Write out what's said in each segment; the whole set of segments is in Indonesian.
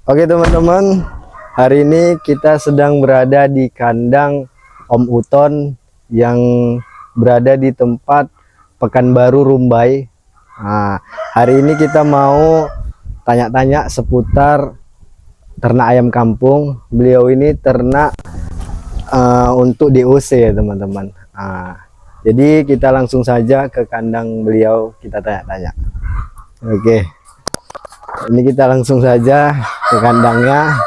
Oke teman-teman, hari ini kita sedang berada di kandang Om Uton yang berada di tempat Pekanbaru Rumbai. Nah, hari ini kita mau tanya-tanya seputar ternak ayam kampung. Beliau ini ternak untuk DOC ya teman-teman. Jadi kita langsung saja ke kandang beliau, kita tanya-tanya. Oke, ini kita langsung saja ke kandangnya.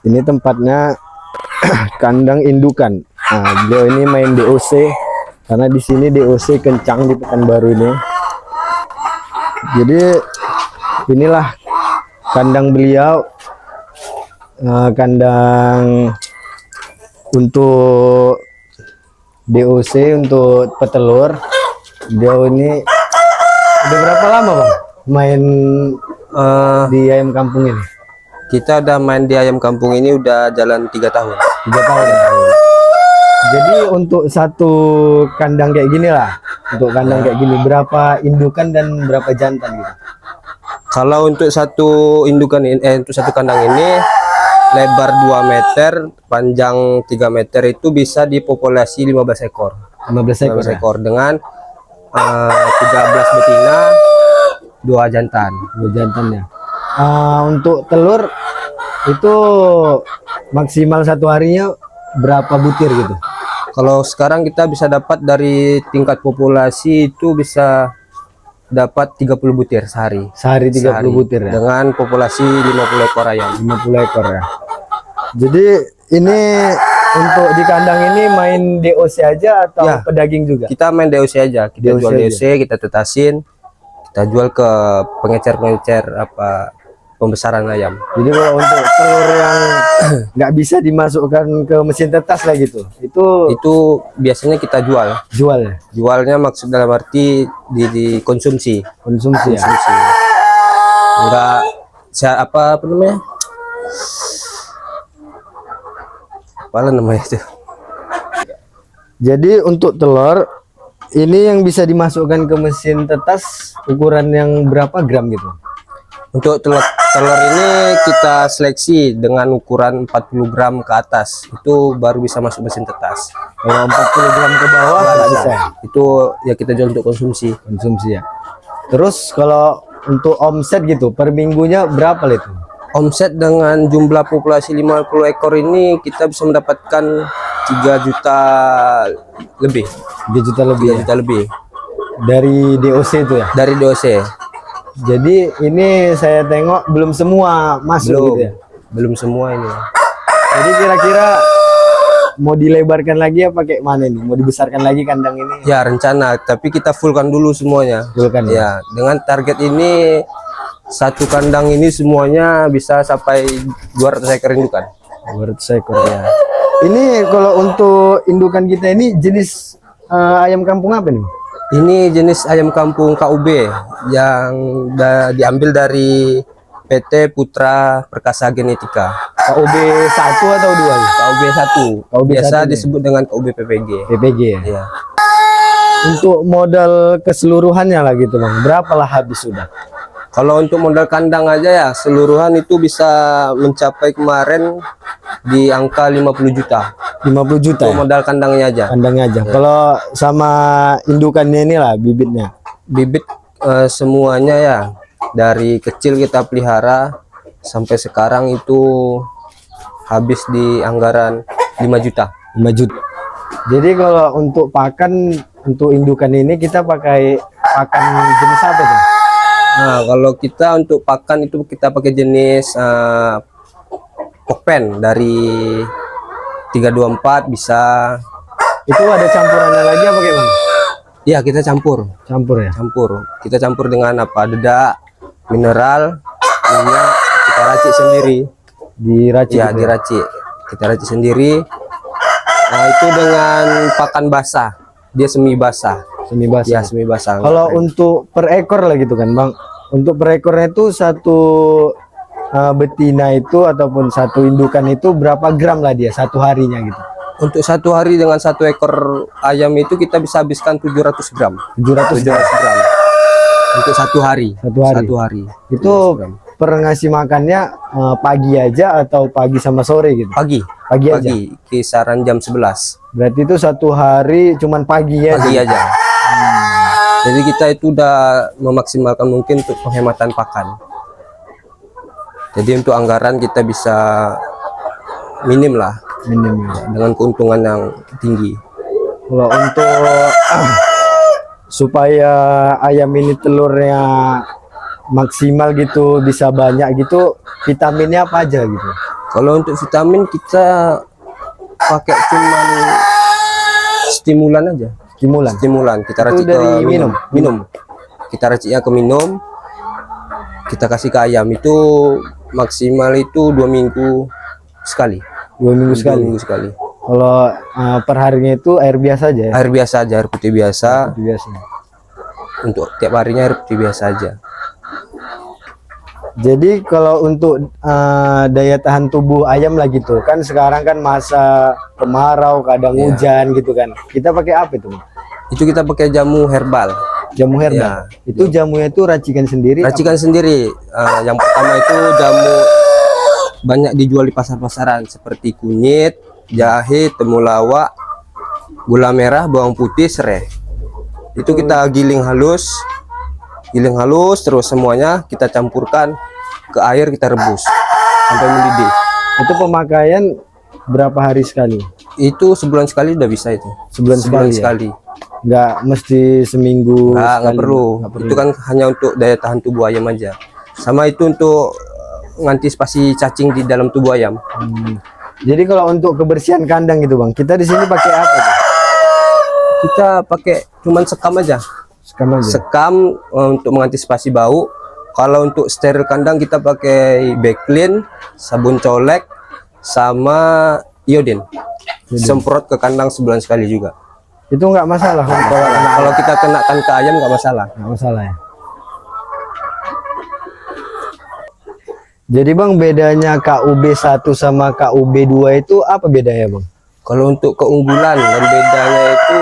Ini tempatnya kandang indukan. Nah, beliau ini main DOC karena di sini DOC kencang di Pekanbaru ini. Jadi inilah kandang beliau, kandang untuk DOC untuk petelur. Beliau ini udah berapa lama bang main di ayam kampung ini? Kita udah main di ayam kampung ini udah jalan 3 tahun. 3 tahun. Jadi untuk satu kandang kayak gini lah, untuk kandang kayak gini berapa indukan dan berapa jantan gitu? Kalau untuk satu indukan ini, untuk satu kandang ini lebar 2 meter, panjang 3 meter, itu bisa dipopulasi 15 ekor. 15 ekor, 15 ekor dengan 13 betina, 2 jantan. 2 jantannya. Untuk telur itu maksimal satu harinya berapa butir gitu? Kalau sekarang kita bisa dapat dari tingkat populasi itu bisa dapat 30 butir sehari. Sehari 30 butir ya? Dengan populasi 50 ekor ayam. 50 ekor ya. Jadi ini untuk di kandang ini main DOC aja atau Ya, pedaging juga? kita main DOC aja. Kita DOC jual aja. DOC, kita tetasin, kita jual ke pengecer-pengecer apa pembesaran ayam. Jadi kalau untuk telur yang nggak bisa dimasukkan ke mesin tetas lah gitu, Itu biasanya kita jual. jual ya? Jualnya maksud dalam arti dikonsumsi. Konsumsi ya? Konsumsi. Enggak apa namanya? Apa namanya itu? Jadi untuk telur ini yang bisa dimasukkan ke mesin tetas ukuran yang berapa gram gitu? Untuk telur ini kita seleksi dengan ukuran 40 gram ke atas, itu baru bisa masuk mesin tetas. Kalau 40 gram ke bawah nggak bisa. Itu ya kita jual untuk konsumsi. Konsumsi ya. Terus kalau untuk omset gitu per minggunya berapa lah itu? Omset dengan jumlah populasi 50 ekor ini kita bisa mendapatkan 3 juta lebih. 3 juta lebih 3 ya? juta lebih Dari DOC itu ya? dari DOC. Jadi ini saya tengok belum semua masuk Belum, gitu ya? belum semua ini. Jadi kira-kira mau dilebarkan lagi apa kayak mana nih? Mau dibesarkan lagi kandang ini? Ya rencana, tapi kita fullkan dulu semuanya. Fullkan ya? Ya, dengan target ini satu kandang ini semuanya bisa sampai 200 ekor indukan. 200 ekor ya. Ini kalau untuk indukan kita ini jenis ayam kampung apa nih? Ini jenis ayam kampung KUB yang diambil dari PT Putra Perkasa Genetika. KUB 1 atau 2? KUB 1. KUB Biasa 1 disebut dengan KUB PPG. PPG ya? Ya. Untuk modal keseluruhannya lah gitu bang, berapa lah habis sudah? Kalau untuk modal kandang aja ya seluruhan itu bisa mencapai kemarin di angka 50 juta. 50 juta Untuk ya? modal kandangnya aja. Kandangnya aja. Kalau sama indukannya ini lah bibitnya? Bibit semuanya ya dari kecil kita pelihara sampai sekarang itu habis di anggaran 5 juta. 5 juta. Jadi kalau untuk pakan untuk indukan ini kita pakai pakan jenis apa tuh? Nah, kalau kita untuk pakan itu kita pakai jenis pokpen dari 324 bisa. Itu ada campurannya lagi apa kayak mana? Ya, kita campur. Campur ya? Campur. Kita campur dengan apa? Dedak, mineral, minyak, kita racik sendiri. Diracik? Ya, gitu diracik. Kita racik sendiri. Nah, itu dengan pakan basah. Dia semi basah. Semi basah. Ya, semi basah. Kalau untuk per ekor lah gitu kan bang, untuk per ekornya itu satu betina itu ataupun satu indukan itu berapa gram lah dia satu harinya gitu? Untuk satu hari dengan satu ekor ayam itu kita bisa habiskan 700 gram. 700 gram untuk satu hari. Satu hari. Satu hari. Itu Joper ngasih makannya pagi aja atau pagi sama sore gitu? Pagi, Pagi aja. pagi, kisaran jam 11 Berarti itu satu hari cuman pagi ya? pagi aja. Jadi kita itu udah memaksimalkan mungkin untuk penghematan pakan. Jadi untuk anggaran kita bisa minim lah, Minim ya. dengan keuntungan yang tinggi. Kalau untuk supaya ayam ini telurnya maksimal gitu, bisa banyak gitu, vitaminnya apa aja gitu? Kalau untuk vitamin kita pakai cuman stimulan aja. Stimulan. Stimulan kita Itu racik dari ke minum? minum. Kita raciknya ke minum. Kita kasih ke ayam itu maksimal itu 2 minggu sekali. 2 minggu 2 sekali. minggu sekali. Kalau per harinya itu air biasa aja ya? Air biasa aja, air putih biasa. Air biasa. Untuk tiap harinya air putih biasa aja. Jadi kalau untuk daya tahan tubuh ayam lah gitu kan, sekarang kan masa kemarau, kadang Iya. hujan gitu kan. Kita pakai apa itu, Bang? Itu kita pakai jamu herbal. Jamu herbal. Iya. Itu jamunya itu racikan sendiri. Racikan sendiri. Yang pertama itu jamu banyak dijual di pasar-pasaran seperti kunyit, jahe, temulawak, gula merah, bawang putih, serai. Itu kita giling halus terus semuanya kita campurkan ke air, kita rebus sampai mendidih. Itu pemakaian berapa hari sekali? Itu sebulan sekali udah bisa itu. Sebulan sekali ya? sekali. Nggak mesti seminggu Nggak sekali. perlu. Itu kan hanya untuk daya tahan tubuh ayam aja. Sama itu untuk mengantisipasi cacing di dalam tubuh ayam. Jadi kalau untuk kebersihan kandang gitu, Bang, kita di sini pakai apa tuh? Kita pakai cuman sekam aja. Sekam aja. Sekam untuk mengantisipasi bau. Kalau untuk steril kandang kita pakai Backlin, sabun colek, sama iodin. Semprot ke kandang sebulan sekali juga. Itu nggak masalah Bang, Kalau kita kenakan ke ayam nggak masalah. nggak masalah ya. Jadi Bang, bedanya KUB 1 sama KUB 2 itu apa bedanya Bang? Kalau untuk keunggulan dan bedanya itu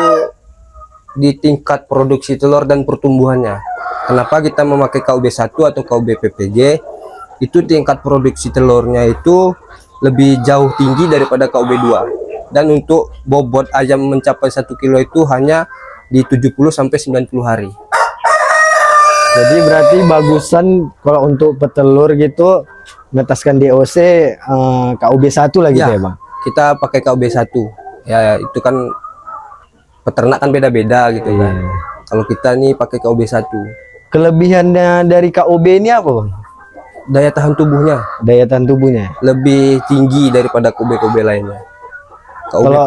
di tingkat produksi telur dan pertumbuhannya. Kenapa kita memakai KUB 1 atau KUB PPG? Itu tingkat produksi telurnya itu lebih jauh tinggi daripada KUB 2. Dan untuk bobot ayam mencapai 1 kilo itu hanya di 70 sampai 90 hari. Jadi berarti bagusan kalau untuk petelur gitu ngetaskan DOC KUB 1 lah gitu ya, Bang? Kita pakai KUB 1. Ya itu kan peternak kan beda-beda gitu kan. Kalau kita nih pakai KUB 1. Kelebihannya dari KUB ini apa Bang? Daya tahan tubuhnya Daya tahan tubuhnya. lebih tinggi daripada KUB-KUB lainnya. KUB Kalau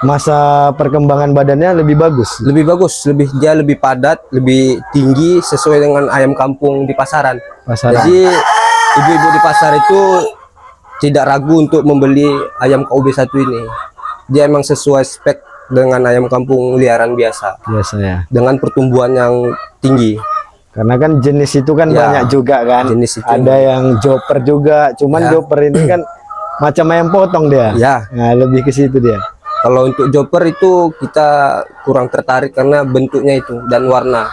masa perkembangan badannya lebih bagus. lebih bagus, dia lebih padat, lebih tinggi sesuai dengan ayam kampung di pasaran. Pasaran. Jadi ibu-ibu di pasar itu tidak ragu untuk membeli ayam KUB 1 ini. Dia emang sesuai spek dengan ayam kampung liaran biasa, Biasanya. dengan pertumbuhan yang tinggi. Karena kan jenis itu kan Ya, banyak juga kan. jenis itu. Ada yang joper juga, cuman Ya. joper ini kan macam ayam potong dia. Ya, Nah, lebih ke situ dia. kalau untuk joper itu kita kurang tertarik karena bentuknya itu dan warna.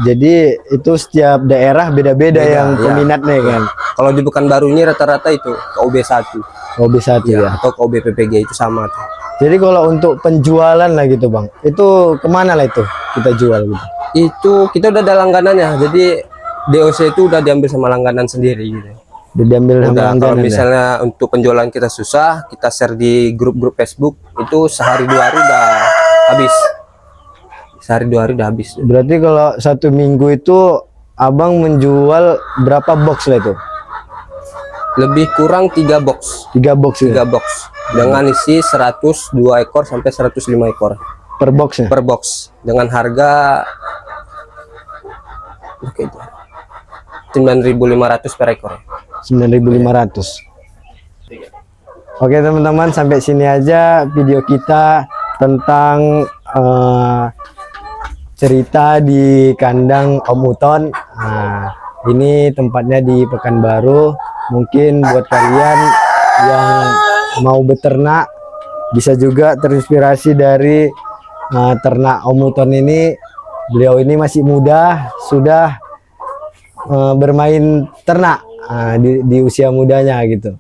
Jadi itu setiap daerah beda-beda Beda, yang ya. peminatnya kan. Kalau di Pekanbaru ini rata-rata itu KUB 1 KUB 1 ya. atau KUB PPG itu sama tuh. Jadi kalau untuk penjualan lah gitu Bang, itu kemana lah itu kita jual gitu? Itu kita udah ada langganannya, jadi DOC itu udah diambil sama langganan sendiri gitu. Udah diambil sama Udah, kalau langganan ya? misalnya untuk penjualan kita susah, kita share di grup-grup Facebook, itu sehari 2 hari udah habis. Sehari 2 hari udah habis. Berarti kalau 1 minggu itu Abang menjual berapa box lah itu? Lebih kurang 3 box. 3 box ya? 3 box dengan isi 102 ekor sampai 105 ekor Per boxnya? per box dengan harga oke, 9.500 per ekor. 9.500. Oke teman-teman, sampai sini aja video kita tentang cerita di kandang Om Uton. Nah, ini tempatnya di Pekanbaru. Mungkin buat kalian yang mau beternak bisa juga terinspirasi dari ternak Om Uton ini. Beliau ini masih muda, sudah bermain ternak di usia mudanya gitu.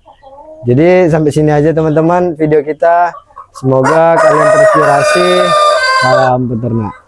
Jadi sampai sini aja teman-teman video kita. Semoga kalian terinspirasi. Salam peternak.